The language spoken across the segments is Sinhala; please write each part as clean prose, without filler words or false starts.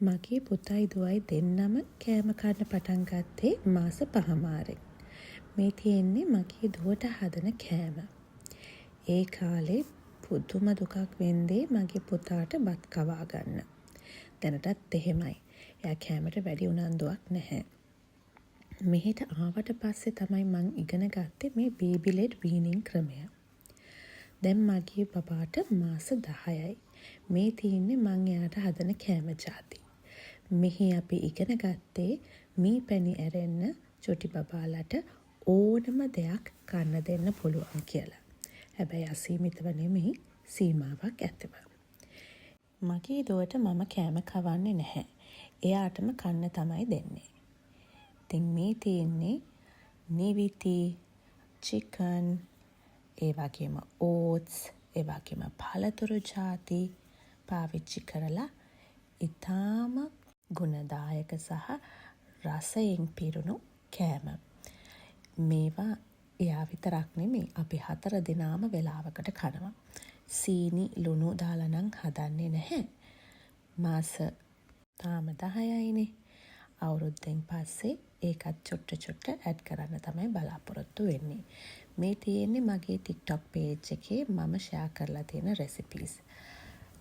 මගේ පුතයි දුවයි දෙන්නම කෑම කන්න පටන් ගත්තේ මාස 5මාරෙන්. මේ තියෙන්නේ මගේ දුවට හදන කෑම. ඒ කාලේ පුදුම දුකක් වෙන්දේ මගේ පුතාට බත් කවා ගන්න. දැනටත් එහෙමයි. එයා කෑමට වැඩි උනන්දුවක් නැහැ. මෙහෙට ආවට පස්සේ තමයි මං ඉගෙන ගත්තේ මේ බේබි ලෙඩ් වීනින් ක්‍රමය. දැන් මගේ බබාට මාස 10යි. මේ තියෙන්නේ මං එයාට හදන කෑම ජාති. මෙහි අපි ඉගෙන ගත්තේ මී පැණි ඇරෙන්න චුටි බබාලට ඕනම දෙයක් කන්න දෙන්න පුළුවන් කියලා. හැබැයි අසීමිතව නෙමෙයි, සීමාවක් ඇතිව. මගේ දුවට මම කෑම කවන්නේ නැහැ. එයාටම කන්න තමයි දෙන්නේ. ඉතින් මේ තියෙන්නේ නිවිති, චිකන්, ඒ වගේම ඕට්ස්, ඒ වගේම පළතුරු ජාති පාවිච්චි කරලා ඉතාම ගුණදායක සහ රසයෙන් පිරුණු කෑම. මේවා එයා විතරක් නෙමෙයි, අපි 4 දෙනාම වෙලාවකට කනවා. සීනි ලුණු දාලා නම් හදන්නේ නැහැ. මාස තාම 10යිනේ. අවුරුද්දෙන් පස්සේ ඒකත් චොට්ට ඇඩ් කරන්න තමයි බලාපොරොත්තු වෙන්නේ. මේ තියෙන්නේ මගේ TikTok page එකේ මම ෂෙයා කරලා තියෙන recipes.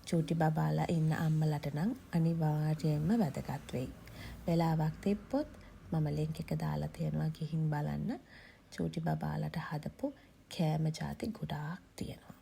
චූටි බබාලා ඉන්න අම්මලට නම් අනිවාර්යයෙන්ම වැදගත් වෙයි. වෙලාවක් තිබ්බොත් මම link එක දාලා තියෙනවා, ගිහින් බලන්න. චූටි බබාලට හදපු කෑම ජාති ගොඩාක් තියෙනවා.